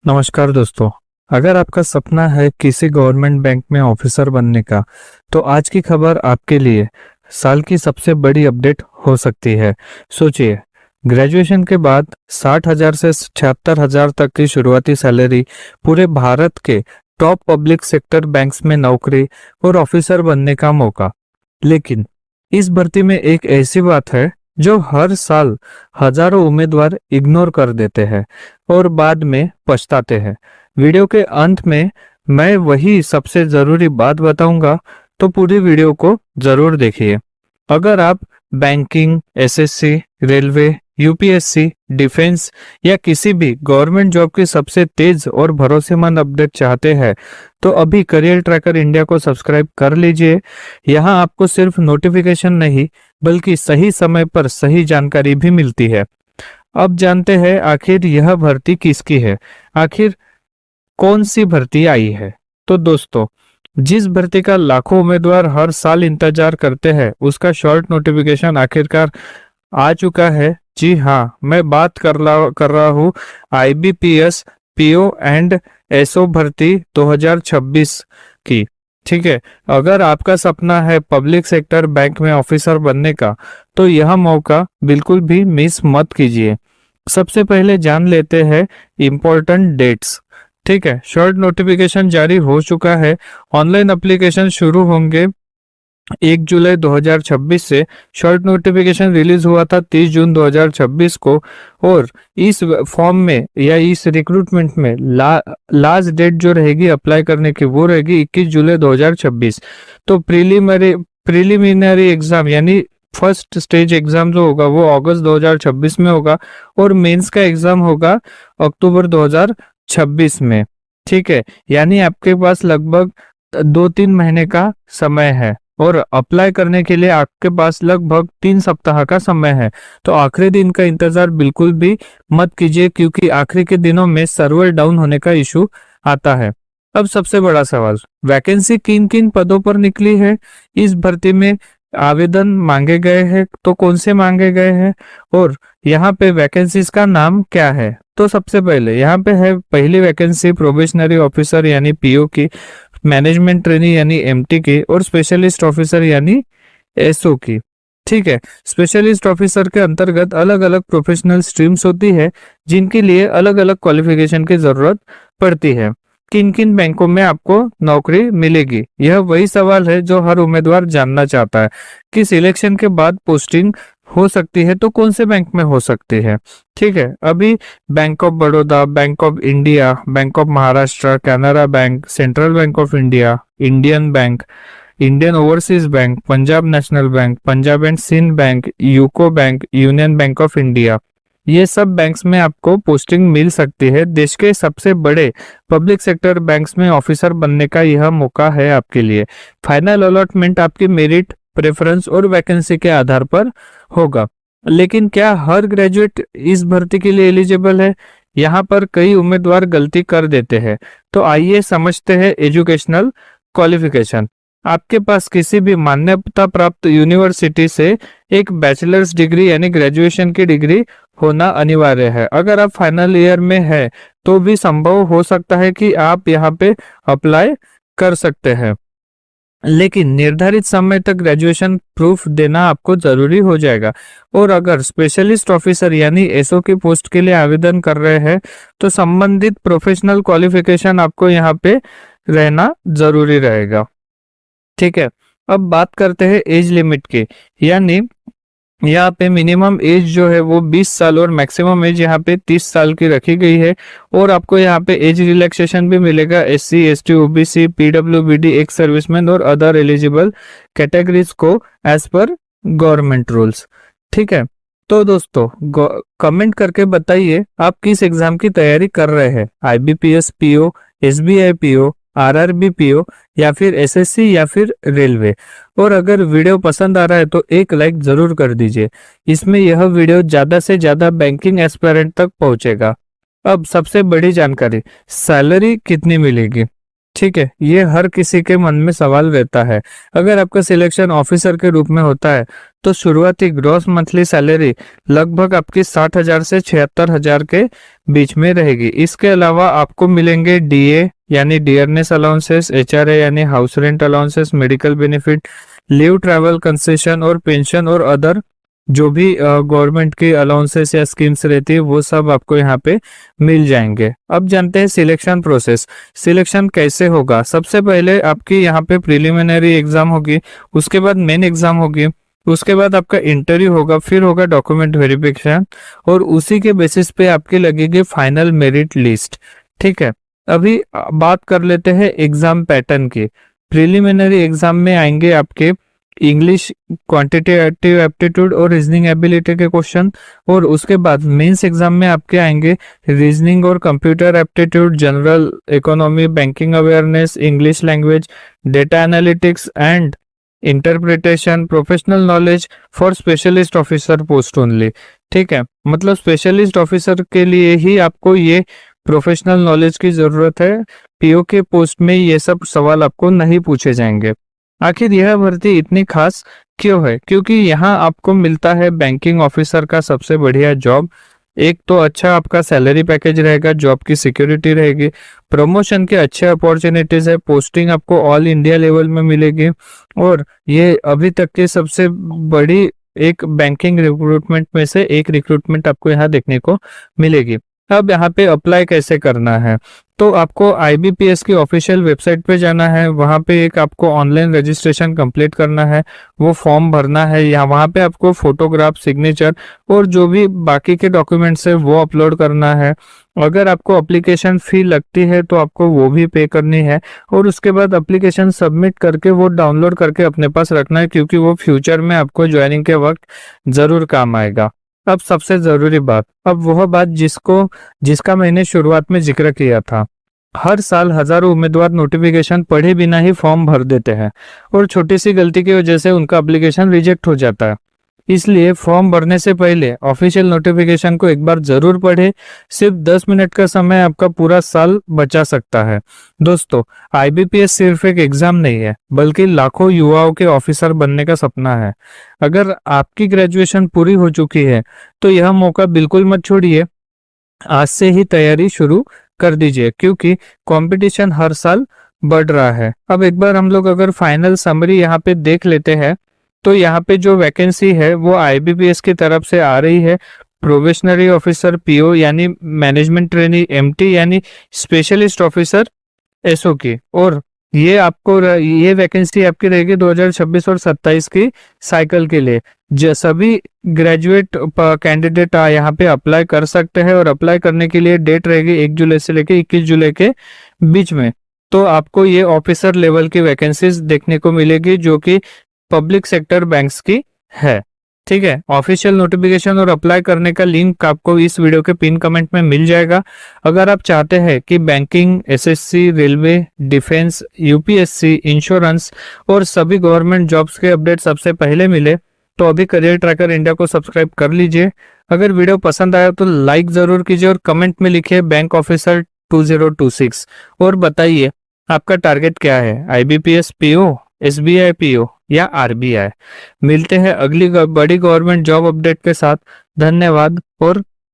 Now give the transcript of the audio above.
नमस्कार दोस्तों। अगर आपका सपना है किसी गवर्नमेंट बैंक में ऑफिसर बनने का, तो आज की खबर आपके लिए साल की सबसे बड़ी अपडेट हो सकती है। सोचिए, ग्रेजुएशन के बाद 60,000 से 76,000 तक की शुरुआती सैलरी, पूरे भारत के टॉप पब्लिक सेक्टर बैंक्स में नौकरी और ऑफिसर बनने का मौका। लेकिन इस भर्ती में एक ऐसी बात है जो हर साल हजारों उम्मीदवार इग्नोर कर देते हैं और बाद में पछताते हैं। वीडियो के अंत में मैं वही सबसे जरूरी बात बताऊंगा, तो पूरी वीडियो को जरूर देखिए। अगर आप banking, SSC, railway, UPSC, defence या किसी भी गवर्नमेंट जॉब की सबसे तेज और भरोसेमंद अपडेट चाहते हैं, तो अभी करियर ट्रैकर इंडिया को सब्सक्राइब कर लीजिए। यहाँ आपको सिर्फ नोटिफिकेशन नहीं, बल्कि सही समय पर सही जानकारी भी मिलती है। अब जानते हैं आखिर यह भर्ती किसकी है, आखिर कौन सी भर्ती आई है। तो दोस्तों, जिस भर्ती का लाखों उम्मीदवार हर साल इंतजार करते हैं, उसका शॉर्ट नोटिफिकेशन आखिरकार आ चुका है। जी हाँ, मैं बात कर रहा हूँ आईबीपीएस पीओ एंड एसओ भर्ती 2026 की। ठीक है, अगर आपका सपना है पब्लिक सेक्टर बैंक में ऑफिसर बनने का, तो यह मौका बिल्कुल भी मिस मत कीजिए। सबसे पहले जान लेते हैं इम्पोर्टेंट डेट्स। ठीक है, शॉर्ट नोटिफिकेशन जारी हो चुका है। ऑनलाइन एप्लीकेशन शुरू होंगे 1 जुलाई 2026 से। शॉर्ट नोटिफिकेशन रिलीज हुआ था 30 जून 2026 को, और इस फॉर्म में या इस रिक्रूटमेंट में लास्ट डेट जो रहेगी अप्लाई करने की, वो रहेगी 21 जुलाई 2026। तो प्रीलिमिनरी एग्जाम यानी फर्स्ट स्टेज एग्जाम जो होगा वो अगस्त 2026 में होगा, और मेंस का एग्जाम होगा अक्टूबर 2026 में। ठीक है, यानी आपके पास लगभग 2-3 महीने का समय है, और अप्लाई करने के लिए आपके पास लगभग 3 सप्ताह का समय है। तो आखिरी दिन का इंतजार बिल्कुल भी मत कीजिए, क्योंकि आखिरी के दिनों में सर्वर डाउन होने का इशू आता है। अब सबसे बड़ा सवाल, वैकेंसी किन किन पदों पर निकली है, इस भर्ती में आवेदन मांगे गए हैं तो कौन से मांगे गए हैं, और यहाँ पे वैकेंसीज का नाम क्या है। तो सबसे पहले यहाँ पे है पहली वैकेंसी प्रोबेशनरी ऑफिसर यानी पीओ की, मैनेजमेंट ट्रेनी यानी एमटी की, और स्पेशलिस्ट ऑफिसर यानी एसओ की। ठीक है, स्पेशलिस्ट ऑफिसर के अंतर्गत अलग अलग प्रोफेशनल स्ट्रीम्स होती है, जिनके लिए अलग अलग क्वालिफिकेशन की जरूरत पड़ती है। किन किन बैंकों में आपको नौकरी मिलेगी, यह वही सवाल है जो हर उम्मीदवार जानना चाहता है कि सिलेक्शन के बाद पोस्टिंग हो सकती है तो कौन से बैंक में हो सकती है। ठीक है, अभी bank of Baroda, bank of India, bank of Maharashtra, Canara bank, central bank of India, Indian bank, Indian overseas bank, Punjab national bank, Punjab and Sindh bank, UCO bank, union bank of India, ये सब बैंक्स में आपको पोस्टिंग मिल सकती है। देश के सबसे बड़े पब्लिक सेक्टर बैंक्स में ऑफिसर बनने का यह मौका है आपके लिए। फाइनल अलॉटमेंट आपकी मेरिट, प्रेफरेंस और वैकेंसी के आधार पर होगा। लेकिन क्या हर ग्रेजुएट इस भर्ती के लिए एलिजिबल है? यहाँ पर कई उम्मीदवार गलती कर देते हैं। तो आइए समझते हैं एजुकेशनल क्वालिफिकेशन। आपके पास किसी भी मान्यता प्राप्त यूनिवर्सिटी से एक बैचलर्स डिग्री यानी ग्रेजुएशन की डिग्री होना अनिवार्य है। अगर आप फाइनल ईयर में है तो भी संभव हो सकता है कि आप यहाँ पे अप्लाई कर सकते हैं, लेकिन निर्धारित समय तक ग्रेजुएशन प्रूफ देना आपको जरूरी हो जाएगा। और अगर स्पेशलिस्ट ऑफिसर यानी एसओ की पोस्ट के लिए आवेदन कर रहे हैं, तो संबंधित प्रोफेशनल क्वालिफिकेशन आपको यहाँ पे रहना जरूरी रहेगा। ठीक है, अब बात करते हैं एज लिमिट की, यानी यहाँ पे मिनिमम एज जो है वो 20 साल और मैक्सिमम एज यहाँ पे 30 साल की रखी गई है। और आपको यहाँ पे एज रिलैक्सेशन भी मिलेगा SC, ST, OBC, PWBD, ex serviceman और अदर एलिजिबल कैटेगरीज को एज पर गवर्नमेंट रूल्स। ठीक है, तो दोस्तों कमेंट करके बताइए आप किस एग्जाम की तैयारी कर रहे हैं, IBPS PO, SBI PO, RRB PO, या फिर एसएससी या फिर रेलवे। और अगर वीडियो पसंद आ रहा है तो एक लाइक जरूर कर दीजिए, इसमें यह वीडियो ज्यादा से ज्यादा बैंकिंग एस्पिरेंट तक पहुंचेगा। अब सबसे बड़ी जानकारी, सैलरी कितनी मिलेगी। ठीक है, ये हर किसी के मन में सवाल रहता है। अगर आपका सिलेक्शन ऑफिसर के रूप में होता है तो शुरुआती ग्रॉस मंथली सैलरी लगभग आपकी 60,000 से 76,000 के बीच में रहेगी। इसके अलावा आपको मिलेंगे डीए यानी डियरनेस अलाउंसेस, एचआरए यानी house rent allowances, medical benefit, leave travel concession और पेंशन और अदर जो भी गवर्नमेंट की अलाउंसेस या स्कीम्स रहती है वो सब आपको यहाँ पे मिल जाएंगे। अब जानते हैं सिलेक्शन प्रोसेस। सिलेक्शन कैसे होगा? सबसे पहले आपकी यहाँ पे प्रिलिमिनरी एग्जाम होगी, उसके बाद मेन एग्जाम होगी, उसके बाद आपका इंटरव्यू होगा, फिर होगा डॉक्यूमेंट वेरिफिकेशन और उसी के बेसिस पे आपकी लगेगी फाइनल मेरिट लिस्ट। ठीक है, अभी बात कर लेते हैं एग्जाम पैटर्न की। प्रिलिमिनरी एग्जाम में आएंगे आपके इंग्लिश क्वांटिटेटिव एप्टीट्यूड और रीजनिंग एबिलिटी के क्वेश्चन और उसके बाद मेंस एग्जाम में आपके आएंगे रीजनिंग और computer aptitude, general economy, banking awareness, English language, data analytics and interpretation, professional knowledge for specialist officer post only. ठीक है, मतलब स्पेशलिस्ट ऑफिसर के लिए ही आपको ये प्रोफेशनल नॉलेज की जरूरत है। पीओ के पोस्ट में ये सब सवाल आपको नहीं पूछे जाएंगे। आखिर यह भर्ती इतनी खास क्यों है? क्योंकि यहाँ आपको मिलता है बैंकिंग ऑफिसर का सबसे बढ़िया जॉब। एक तो अच्छा आपका सैलरी पैकेज रहेगा, जॉब की सिक्योरिटी रहेगी, प्रमोशन के अच्छे अपॉर्चुनिटीज है, पोस्टिंग आपको ऑल इंडिया लेवल में मिलेगी और ये अभी तक की सबसे बड़ी एक बैंकिंग रिक्रूटमेंट में से एक रिक्रूटमेंट आपको यहाँ देखने को मिलेगी। अब यहाँ पे अप्लाई कैसे करना है? तो आपको आईबीपीएस की ऑफिशियल वेबसाइट पे जाना है, वहाँ पे एक आपको ऑनलाइन रजिस्ट्रेशन कंप्लीट करना है, वो फॉर्म भरना है। यहाँ वहाँ पे आपको फोटोग्राफ, सिग्नेचर और जो भी बाकी के डॉक्यूमेंट्स है वो अपलोड करना है। अगर आपको एप्लीकेशन फी लगती है तो आपको वो भी पे करनी है और उसके बाद एप्लीकेशन सबमिट करके वो डाउनलोड करके अपने पास रखना है, क्योंकि वो फ्यूचर में आपको ज्वाइनिंग के वक्त जरूर काम आएगा। अब सबसे जरूरी बात, अब वह बात जिसका मैंने शुरुआत में जिक्र किया था। हर साल हजारों उम्मीदवार नोटिफिकेशन पढ़े बिना ही फॉर्म भर देते हैं और छोटी सी गलती की वजह से उनका एप्लीकेशन रिजेक्ट हो जाता है। इसलिए फॉर्म भरने से पहले ऑफिशियल नोटिफिकेशन को एक बार जरूर पढ़े। सिर्फ 10 मिनट का समय आपका पूरा साल बचा सकता है। दोस्तों, आईबीपीएस सिर्फ एक एग्जाम नहीं है, बल्कि लाखों युवाओं के ऑफिसर बनने का सपना है। अगर आपकी ग्रेजुएशन पूरी हो चुकी है तो यह मौका बिल्कुल मत छोड़िए। आज से ही तैयारी शुरू कर दीजिए, क्योंकि कंपटीशन हर साल बढ़ रहा है। अब एक बार हम लोग अगर फाइनल समरी यहाँ पे देख लेते हैं तो यहाँ पे जो वैकेंसी है वो आईबीपीएस की तरफ से आ रही है। प्रोबेशनरी ऑफिसर पीओ यानी मैनेजमेंट ट्रेनी, एमटी यानी स्पेशलिस्ट ऑफिसर एसओ की, और ये वैकेंसी आपकी रहेगी 2026 और 27 की साइकिल के लिए। सभी ग्रेजुएट कैंडिडेट यहाँ पे अप्लाई कर सकते हैं और अप्लाई करने के लिए डेट रहेगी 1 जुलाई से लेकर 21 जुलाई के बीच में। तो आपको ये ऑफिसर लेवल की वैकेंसीज देखने को मिलेगी जो कि पब्लिक सेक्टर बैंक्स की है। ठीक है, ऑफिशियल नोटिफिकेशन और अप्लाई करने का लिंक आपको इस वीडियो के पिन कमेंट में मिल जाएगा। अगर आप चाहते हैं कि banking, SSC, railway, defence, UPSC, insurance और सभी गवर्नमेंट जॉब्स के अपडेट सबसे पहले मिले तो अभी करियर ट्रैकर इंडिया को सब्सक्राइब कर लीजिए। अगर वीडियो पसंद आया तो लाइक जरूर कीजिए और कमेंट में लिखिए बैंक ऑफिसर 2026 और बताइए आपका टारगेट क्या है, आईबीपीएस पीओ, एसबीआई पीओ या आरबीआई। मिलते हैं अगली बड़ी गवर्नमेंट जॉब अपडेट के साथ। धन्यवाद और